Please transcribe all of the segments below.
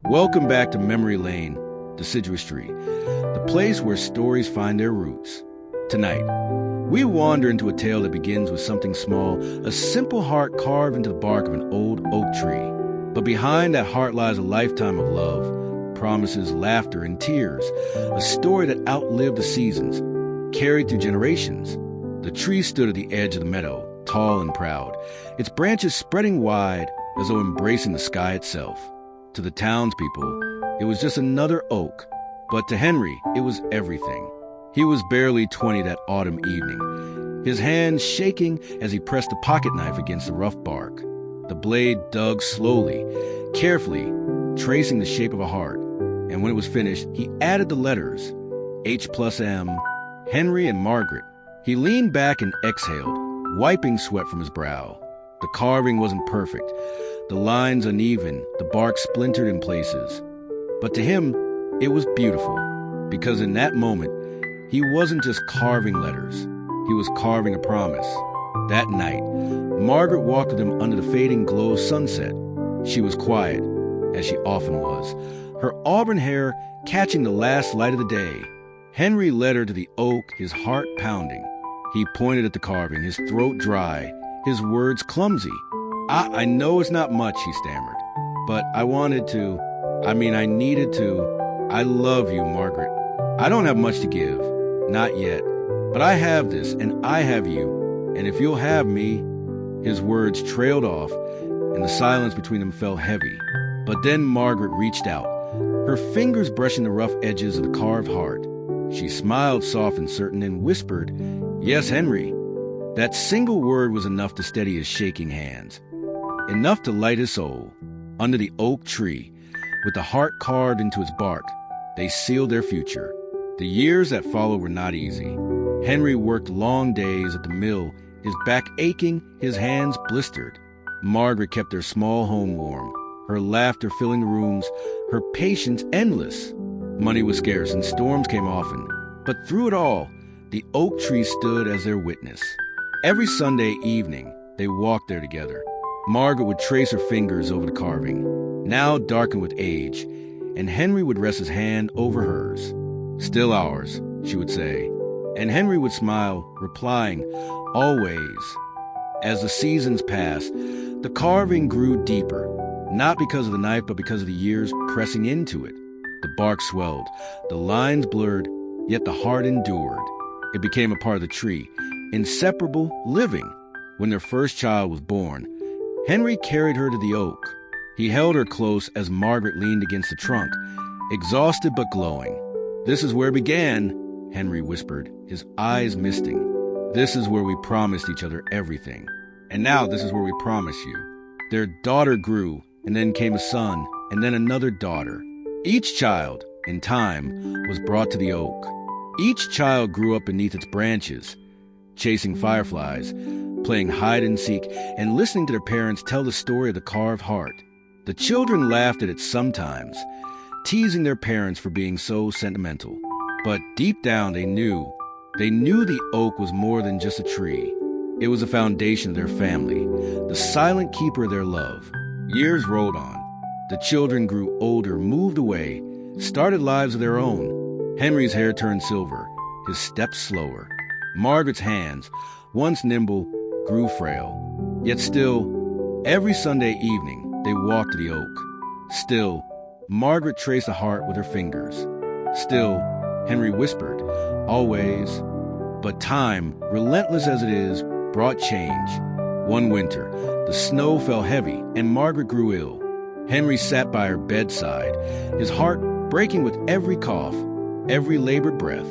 Welcome back to Memory Lane, Deciduous Tree, the place where stories find their roots. Tonight, we wander into a tale that begins with something small, a simple heart carved into the bark of an old oak tree. But behind that heart lies a lifetime of love, promises, laughter, and tears, a story that outlived the seasons, carried through generations. The tree stood at the edge of the meadow, tall and proud, its branches spreading wide as though embracing the sky itself. To the townspeople, it was just another oak, but to Henry, it was everything. He was barely 20 that autumn evening, his hands shaking as he pressed a pocket knife against the rough bark. The blade dug slowly, carefully, tracing the shape of a heart, and when it was finished, he added the letters, H+M, Henry and Margaret. He leaned back and exhaled, wiping sweat from his brow. The carving wasn't perfect, the lines uneven, the bark splintered in places. But to him, it was beautiful, because in that moment, he wasn't just carving letters, he was carving a promise. That night, Margaret walked with him under the fading glow of sunset. She was quiet, as she often was, her auburn hair catching the last light of the day. Henry led her to the oak, his heart pounding. He pointed at the carving, his throat dry, his words clumsy. I know it's not much, he stammered, but I needed to. I love you, Margaret. I don't have much to give, not yet, but I have this, and I have you, and if you'll have me. His words trailed off, and the silence between them fell heavy. But then Margaret reached out, her fingers brushing the rough edges of the carved heart. She smiled soft and certain and whispered, "Yes, Henry." That single word was enough to steady his shaking hands, enough to light his soul. Under the oak tree, with the heart carved into its bark, they sealed their future. The years that followed were not easy. Henry worked long days at the mill, his back aching, his hands blistered. Margaret kept their small home warm, her laughter filling the rooms, her patience endless. Money was scarce and storms came often, but through it all, the oak tree stood as their witness. Every Sunday evening, they walked there together. Margaret would trace her fingers over the carving, now darkened with age, and Henry would rest his hand over hers. "Still ours," she would say, and Henry would smile, replying, "Always." As the seasons passed, the carving grew deeper, not because of the knife, but because of the years pressing into it. The bark swelled, the lines blurred, yet the heart endured. It became a part of the tree, inseparable, living. When their first child was born, Henry carried her to the oak. He held her close as Margaret leaned against the trunk, exhausted but glowing. "This is where it began," Henry whispered, his eyes misting. "This is where we promised each other everything. And now this is where we promise you." Their daughter grew, and then came a son, and then another daughter. Each child, in time, was brought to the oak. Each child grew up beneath its branches, chasing fireflies, playing hide and seek, and listening to their parents tell the story of the carved heart. The children laughed at it sometimes, teasing their parents for being so sentimental. But deep down they knew the oak was more than just a tree. It was the foundation of their family, the silent keeper of their love. Years rolled on. The children grew older, moved away, started lives of their own. Henry's hair turned silver, his steps slower. Margaret's hands, once nimble, grew frail. Yet still, every Sunday evening, they walked to the oak. Still, Margaret traced the heart with her fingers. Still, Henry whispered, "Always." But time, relentless as it is, brought change. One winter, the snow fell heavy and Margaret grew ill. Henry sat by her bedside, his heart breaking with every cough, every labored breath.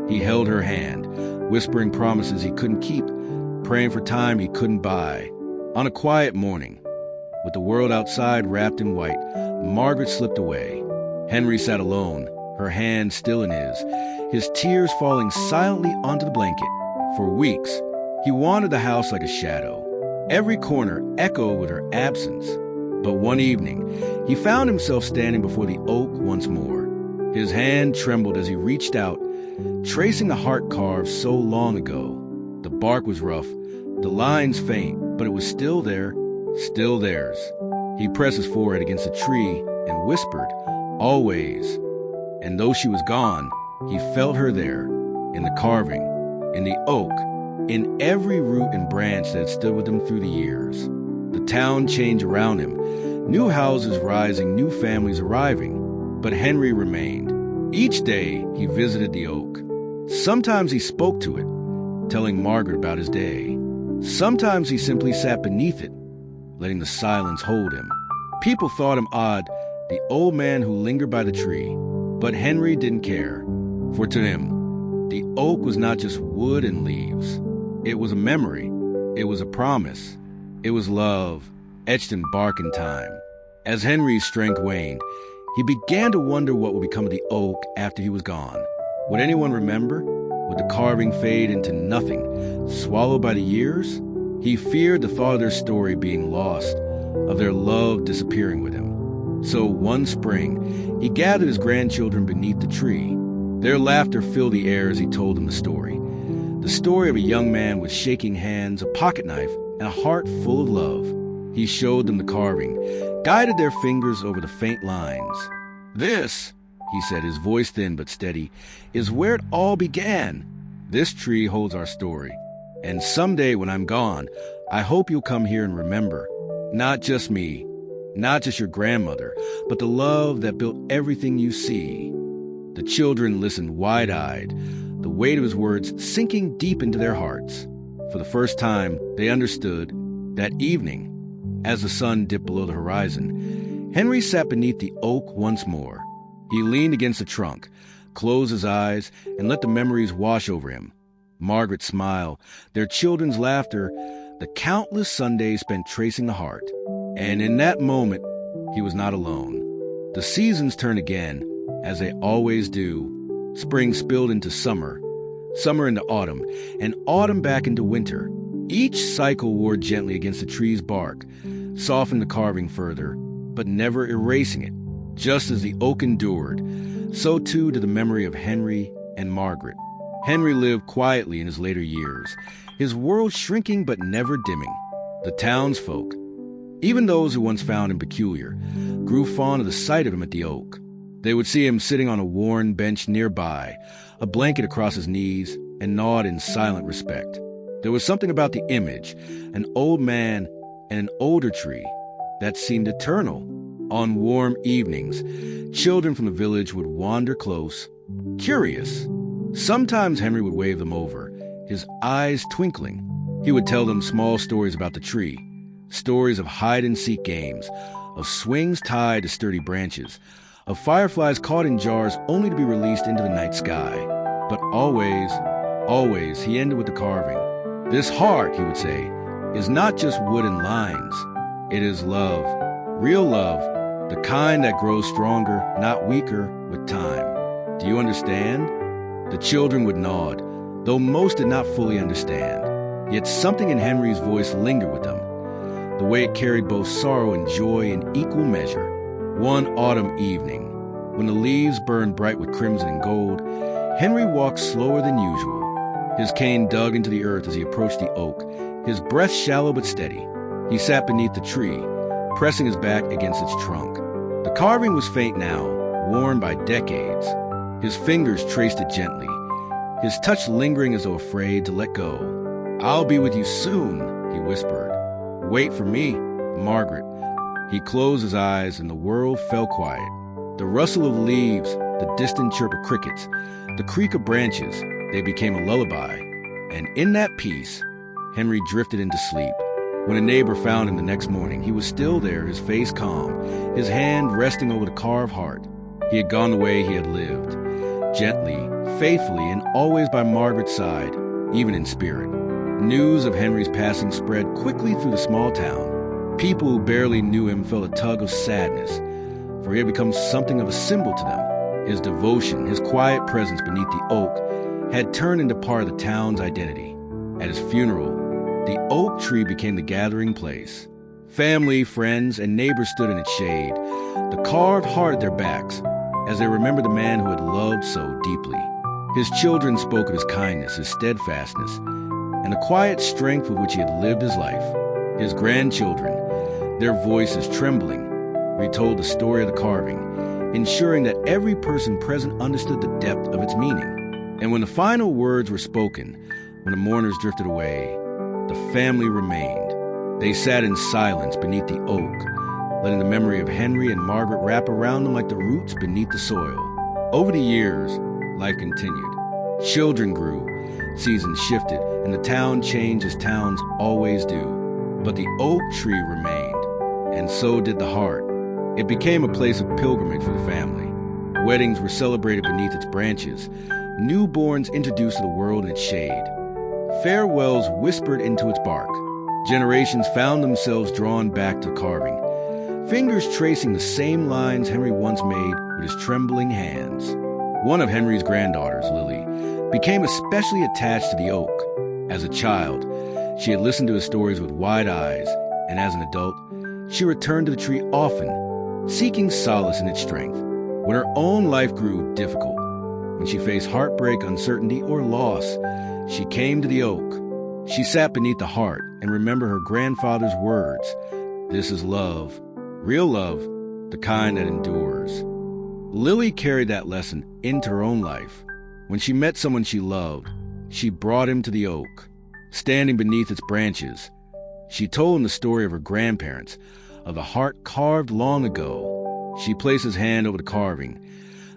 He held her hand, whispering promises he couldn't keep, praying for time he couldn't buy. On a quiet morning, with the world outside wrapped in white, Margaret slipped away. Henry sat alone, her hand still in his tears falling silently onto the blanket. For weeks, he wandered the house like a shadow. Every corner echoed with her absence. But one evening, he found himself standing before the oak once more. His hand trembled as he reached out, tracing the heart carved so long ago. The bark was rough, the lines faint, but it was still there, still theirs. He pressed his forehead against the tree and whispered, always. And though she was gone, he felt her there, in the carving, in the oak, in every root and branch that had stood with him through the years. The town changed around him, new houses rising, new families arriving, but Henry remained. Each day he visited the oak. Sometimes he spoke to it, telling Margaret about his day. Sometimes he simply sat beneath it, letting the silence hold him. People thought him odd, the old man who lingered by the tree, but Henry didn't care, for to him, the oak was not just wood and leaves. It was a memory. It was a promise. It was love, etched in bark and time. As Henry's strength waned, he began to wonder what would become of the oak after he was gone. Would anyone remember? Would the carving fade into nothing, swallowed by the years? He feared the thought of their story being lost, of their love disappearing with him. So one spring, he gathered his grandchildren beneath the tree. Their laughter filled the air as he told them the story of a young man with shaking hands, a pocket knife, and a heart full of love. He showed them the carving, guided their fingers over the faint lines. "This," he said, his voice thin but steady, "is where it all began. This tree holds our story. And someday when I'm gone, I hope you'll come here and remember. Not just me, not just your grandmother, but the love that built everything you see." The children listened wide-eyed, the weight of his words sinking deep into their hearts. For the first time, they understood. That evening, as the sun dipped below the horizon, Henry sat beneath the oak once more. He leaned against the trunk, closed his eyes, and let the memories wash over him. Margaret's smile, their children's laughter, the countless Sundays spent tracing the heart. And in that moment, he was not alone. The seasons turned again, as they always do. Spring spilled into summer, summer into autumn, and autumn back into winter. Each cycle wore gently against the tree's bark, softened the carving further, but never erasing it. Just as the oak endured, so too did the memory of Henry and Margaret. Henry lived quietly in his later years, his world shrinking but never dimming. The townsfolk, even those who once found him peculiar, grew fond of the sight of him at the oak. They would see him sitting on a worn bench nearby, a blanket across his knees, and nod in silent respect. There was something about the image, an old man and an older tree, that seemed eternal. On warm evenings, children from the village would wander close, curious. Sometimes Henry would wave them over, his eyes twinkling. He would tell them small stories about the tree, stories of hide-and-seek games, of swings tied to sturdy branches, of fireflies caught in jars only to be released into the night sky. But always, always, he ended with the carving. "This heart," he would say, "is not just wood and lines. It is love, real love, the kind that grows stronger, not weaker, with time. Do you understand?" The children would nod, though most did not fully understand. Yet something in Henry's voice lingered with them, the way it carried both sorrow and joy in equal measure. One autumn evening, when the leaves burned bright with crimson and gold, Henry walked slower than usual. His cane dug into the earth as he approached the oak, his breath shallow but steady. He sat beneath the tree, pressing his back against its trunk. The carving was faint now, worn by decades. His fingers traced it gently, his touch lingering as though afraid to let go. "I'll be with you soon," he whispered. "Wait for me, Margaret." He closed his eyes and the world fell quiet. The rustle of leaves, the distant chirp of crickets, the creak of branches, they became a lullaby. And in that peace, Henry drifted into sleep. When a neighbor found him the next morning, he was still there, his face calm, his hand resting over the carved heart. He had gone the way he had lived, gently, faithfully, and always by Margaret's side, even in spirit. News of Henry's passing spread quickly through the small town. People who barely knew him felt a tug of sadness, for he had become something of a symbol to them. His devotion, his quiet presence beneath the oak, had turned into part of the town's identity. At his funeral, the oak tree became the gathering place. Family, friends, and neighbors stood in its shade, the carved heart at their backs, as they remembered the man who had loved so deeply. His children spoke of his kindness, his steadfastness, and the quiet strength with which he had lived his life. His grandchildren, their voices trembling, retold the story of the carving, ensuring that every person present understood the depth of its meaning. And when the final words were spoken, when the mourners drifted away, the family remained. They sat in silence beneath the oak, letting the memory of Henry and Margaret wrap around them like the roots beneath the soil. Over the years, life continued. Children grew, seasons shifted, and the town changed as towns always do. But the oak tree remained, and so did the heart. It became a place of pilgrimage for the family. Weddings were celebrated beneath its branches, newborns introduced to the world in its shade. Farewells whispered into its bark. Generations found themselves drawn back to carving, fingers tracing the same lines Henry once made with his trembling hands. One of Henry's granddaughters, Lily, became especially attached to the oak. As a child, she had listened to his stories with wide eyes, and as an adult, she returned to the tree often, seeking solace in its strength. When her own life grew difficult, when she faced heartbreak, uncertainty, or loss, she came to the oak. She sat beneath the heart and remembered her grandfather's words. This is love, real love, the kind that endures. Lily carried that lesson into her own life. When she met someone she loved, she brought him to the oak. Standing beneath its branches, she told him the story of her grandparents, of the heart carved long ago. She placed his hand over the carving,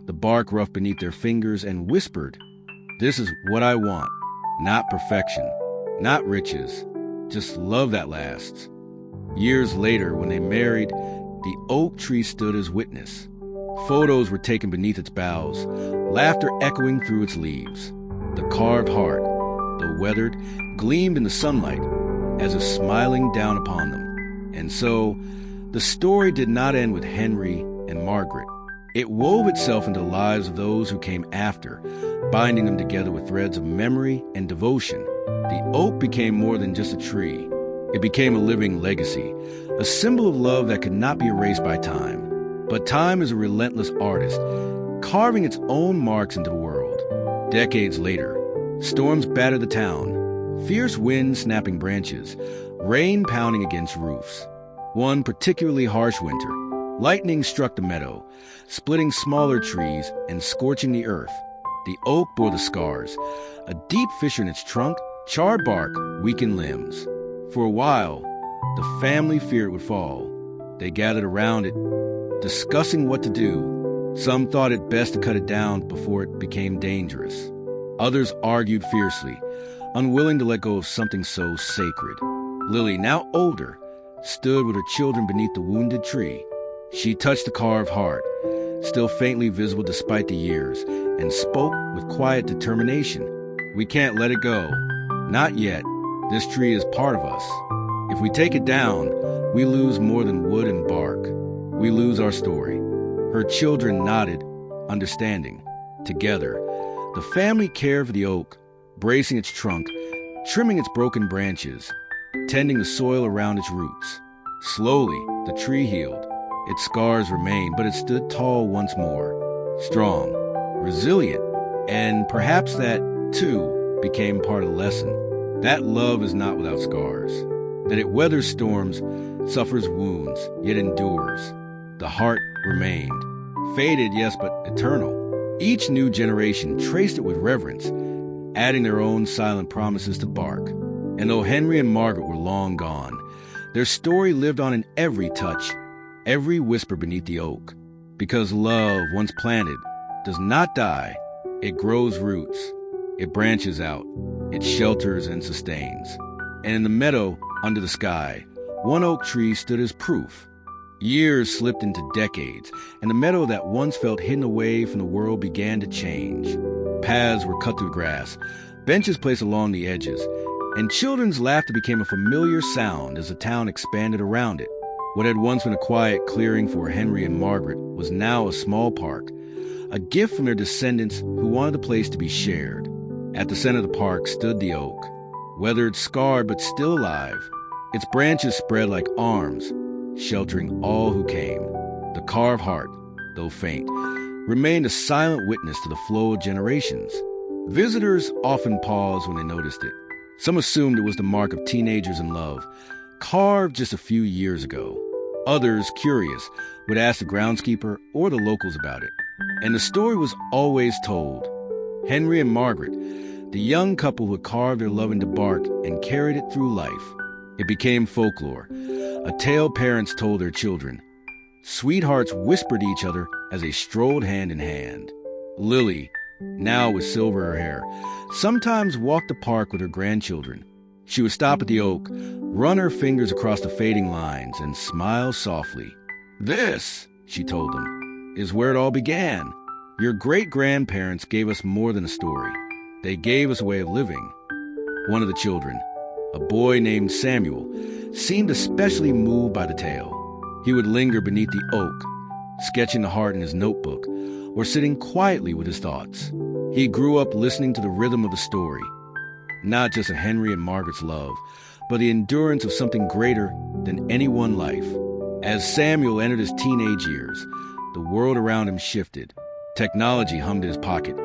the bark rough beneath their fingers, and whispered, "This is what I want, not perfection, not riches, just love that lasts." Years later, when they married, the oak tree stood as witness. Photos were taken beneath its boughs, laughter echoing through its leaves. The carved heart, though weathered, gleamed in the sunlight, as if smiling down upon them. And so, the story did not end with Henry and Margaret. It wove itself into the lives of those who came after, binding them together with threads of memory and devotion. The oak became more than just a tree. It became a living legacy, a symbol of love that could not be erased by time. But time is a relentless artist, carving its own marks into the world. Decades later, storms battered the town, fierce winds snapping branches, rain pounding against roofs. One particularly harsh winter, lightning struck the meadow, splitting smaller trees and scorching the earth. The oak bore the scars, a deep fissure in its trunk, charred bark, weakened limbs. For a while, the family feared it would fall. They gathered around it, discussing what to do. Some thought it best to cut it down before it became dangerous. Others argued fiercely, unwilling to let go of something so sacred. Lily, now older, stood with her children beneath the wounded tree. She touched the carved heart, still faintly visible despite the years, and spoke with quiet determination. "We can't let it go. Not yet. This tree is part of us. If we take it down, we lose more than wood and bark. We lose our story." Her children nodded, understanding. Together, the family cared for the oak, bracing its trunk, trimming its broken branches, tending the soil around its roots. Slowly, the tree healed. Its scars remained, but it stood tall once more, strong, resilient, and perhaps that, too, became part of the lesson. That love is not without scars, that it weathers storms, suffers wounds, yet endures. The heart remained, faded, yes, but eternal. Each new generation traced it with reverence, adding their own silent promises to bark. And though Henry and Margaret were long gone, their story lived on in every touch, every whisper beneath the oak. Because love, once planted, does not die. It grows roots. It branches out. It shelters and sustains. And in the meadow, under the sky, one oak tree stood as proof. Years slipped into decades, and the meadow that once felt hidden away from the world began to change. Paths were cut through grass, benches placed along the edges, and children's laughter became a familiar sound as the town expanded around it. What had once been a quiet clearing for Henry and Margaret was now a small park, a gift from their descendants who wanted the place to be shared. At the center of the park stood the oak, weathered, scarred, but still alive. Its branches spread like arms, sheltering all who came. The carved heart, though faint, remained a silent witness to the flow of generations. Visitors often paused when they noticed it. Some assumed it was the mark of teenagers in love, carved just a few years ago. Others, curious, would ask the groundskeeper or the locals about it. And the story was always told. Henry and Margaret, the young couple who had carved their love into bark and carried it through life. It became folklore, a tale parents told their children. Sweethearts whispered to each other as they strolled hand in hand. Lily, now with silver hair, sometimes walked the park with her grandchildren. She would stop at the oak, run her fingers across the fading lines, and smile softly. "This," she told them, "is where it all began. Your great-grandparents gave us more than a story. They gave us a way of living." One of the children, a boy named Samuel, seemed especially moved by the tale. He would linger beneath the oak, sketching the heart in his notebook, or sitting quietly with his thoughts. He grew up listening to the rhythm of the story, not just of Henry and Margaret's love, but the endurance of something greater than any one life. As Samuel entered his teenage years, the world around him shifted. Technology hummed in his pocket.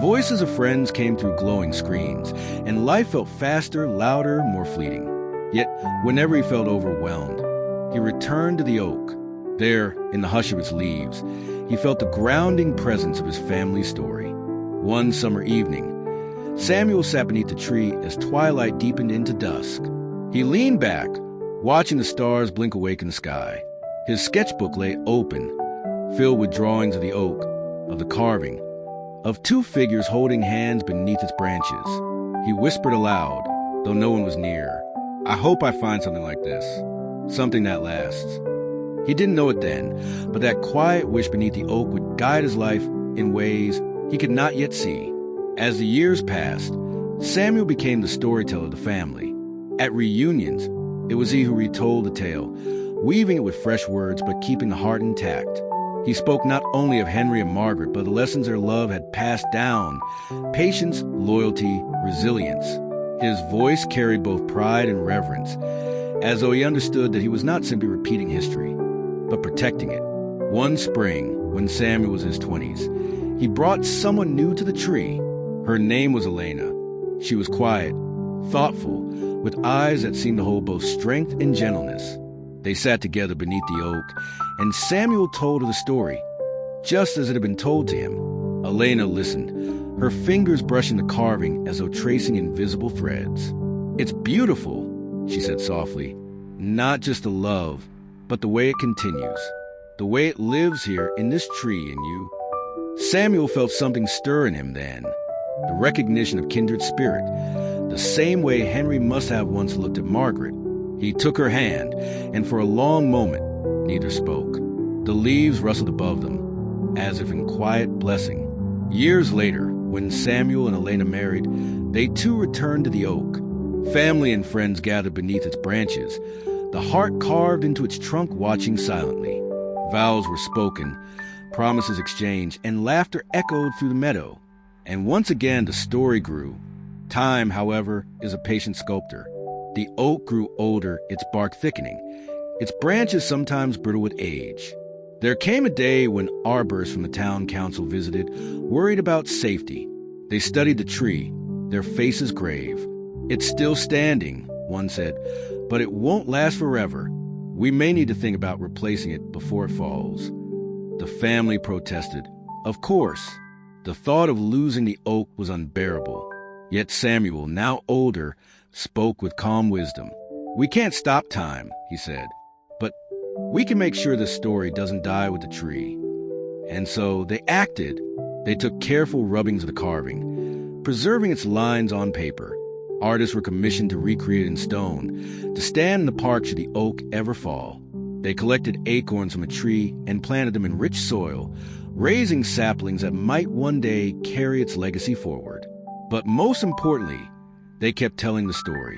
Voices of friends came through glowing screens, and life felt faster, louder, more fleeting. Yet, whenever he felt overwhelmed, he returned to the oak. There, in the hush of its leaves, he felt the grounding presence of his family's story. One summer evening, Samuel sat beneath the tree as twilight deepened into dusk. He leaned back, watching the stars blink awake in the sky. His sketchbook lay open, filled with drawings of the oak, of the carving, of two figures holding hands beneath its branches. He whispered aloud, though no one was near, "I hope I find something like this, something that lasts." He didn't know it then, but that quiet wish beneath the oak would guide his life in ways he could not yet see. As the years passed, Samuel became the storyteller of the family. At reunions, it was he who retold the tale, weaving it with fresh words but keeping the heart intact. He spoke not only of Henry and Margaret, but the lessons their love had passed down: patience, loyalty, resilience. His voice carried both pride and reverence, as though he understood that he was not simply repeating history, but protecting it. One spring, when Samuel was in his 20s, he brought someone new to the tree. Her name was Elena. She was quiet, thoughtful, with eyes that seemed to hold both strength and gentleness. They sat together beneath the oak, and Samuel told her the story, just as it had been told to him. Elena listened, her fingers brushing the carving as though tracing invisible threads. "It's beautiful," she said softly. "Not just the love, but the way it continues, the way it lives here in this tree in you." Samuel felt something stir in him then, the recognition of kindred spirit, the same way Henry must have once looked at Margaret. He took her hand, and for a long moment, neither spoke. The leaves rustled above them, as if in quiet blessing. Years later, when Samuel and Elena married, they too returned to the oak. Family and friends gathered beneath its branches, the heart carved into its trunk watching silently. Vows were spoken, promises exchanged, and laughter echoed through the meadow. And once again the story grew. Time, however, is a patient sculptor. The oak grew older, its bark thickening, its branches sometimes brittle with age. There came a day when arborists from the town council visited, worried about safety. They studied the tree, their faces grave. "It's still standing," one said, "but it won't last forever. We may need to think about replacing it before it falls." The family protested. Of course, the thought of losing the oak was unbearable. Yet Samuel, now older, spoke with calm wisdom. "We can't stop time," he said, "but we can make sure this story doesn't die with the tree." And so they acted. They took careful rubbings of the carving, preserving its lines on paper. Artists were commissioned to recreate it in stone, to stand in the park should the oak ever fall. They collected acorns from a tree and planted them in rich soil, raising saplings that might one day carry its legacy forward. But most importantly, they kept telling the story.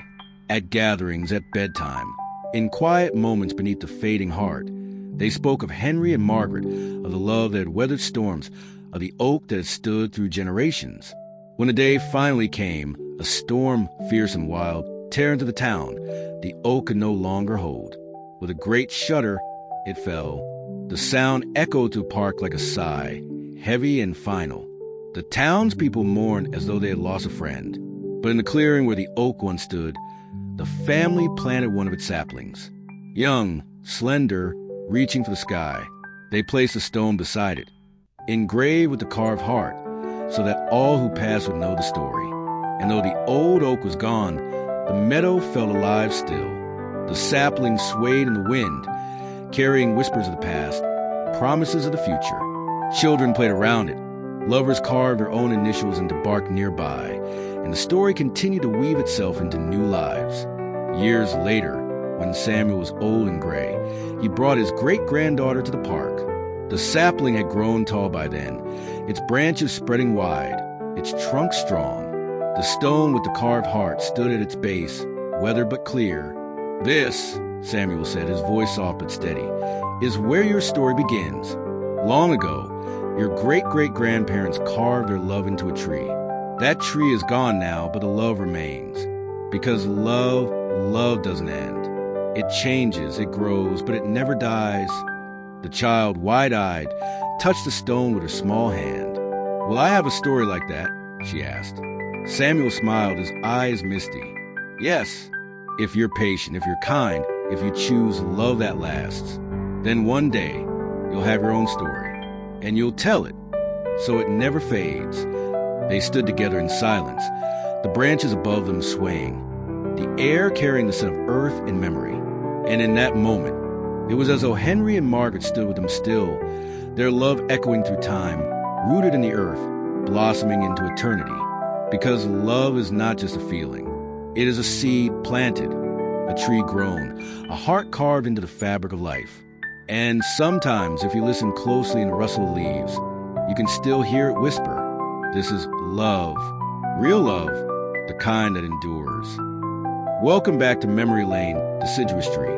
At gatherings, at bedtime, in quiet moments beneath the fading heart, they spoke of Henry and Margaret, of the love that had weathered storms, of the oak that had stood through generations. When the day finally came, a storm, fierce and wild, tear into the town, the oak could no longer hold. With a great shudder, it fell. The sound echoed through the park like a sigh, heavy and final. The townspeople mourned as though they had lost a friend. But in the clearing where the oak once stood, the family planted one of its saplings. Young, slender, reaching for the sky. They placed a stone beside it, engraved with the carved heart, so that all who passed would know the story. And though the old oak was gone, the meadow felt alive still. The saplings swayed in the wind, carrying whispers of the past, promises of the future. Children played around it. Lovers carved their own initials into bark nearby, and the story continued to weave itself into new lives. Years later, when Samuel was old and gray, he brought his great-granddaughter to the park. The sapling had grown tall by then, its branches spreading wide, its trunk strong. The stone with the carved heart stood at its base, weathered but clear. "This," Samuel said, his voice soft but steady, "is where your story begins. Long ago, your great-great-grandparents carved their love into a tree. That tree is gone now, but the love remains. Because love doesn't end. It changes, it grows, but it never dies." The child, wide-eyed, touched the stone with her small hand. "Will I have a story like that?" she asked. Samuel smiled, his eyes misty. "Yes, if you're patient, if you're kind, if you choose love that lasts. Then one day, you'll have your own story, and you'll tell it, so it never fades." They stood together in silence, the branches above them swaying, the air carrying the scent of earth and memory. And in that moment, it was as though Henry and Margaret stood with them still, their love echoing through time, rooted in the earth, blossoming into eternity. Because love is not just a feeling. It is a seed planted, a tree grown, a heart carved into the fabric of life. And sometimes, if you listen closely in the rustle of leaves, you can still hear it whisper, "This is love, real love, the kind that endures." Welcome back to Memory Lane, Deciduous Tree,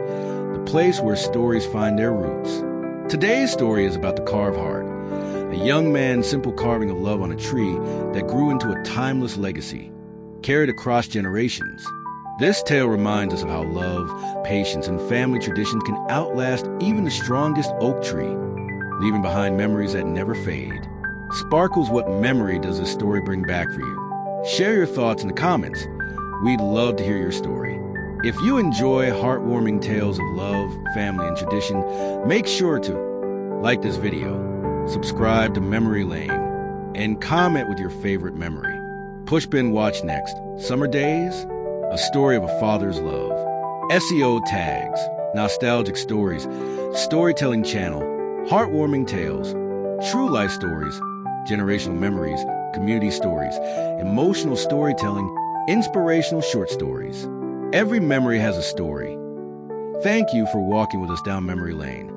the place where stories find their roots. Today's story is about the carved heart, a young man's simple carving of love on a tree that grew into a timeless legacy, carried across generations. This tale reminds us of how love, patience, and family traditions can outlast even the strongest oak tree, leaving behind memories that never fade. Sparkles, what memory does this story bring back for you? Share your thoughts in the comments. We'd love to hear your story. If you enjoy heartwarming tales of love, family, and tradition, make sure to like this video, subscribe to Memory Lane, and comment with your favorite memory. Pushpin Watch next. Summer Days, a story of a father's love. SEO tags, nostalgic stories, storytelling channel, heartwarming tales, true life stories, generational memories, community stories, emotional storytelling, inspirational short stories. Every memory has a story. Thank you for walking with us down memory lane.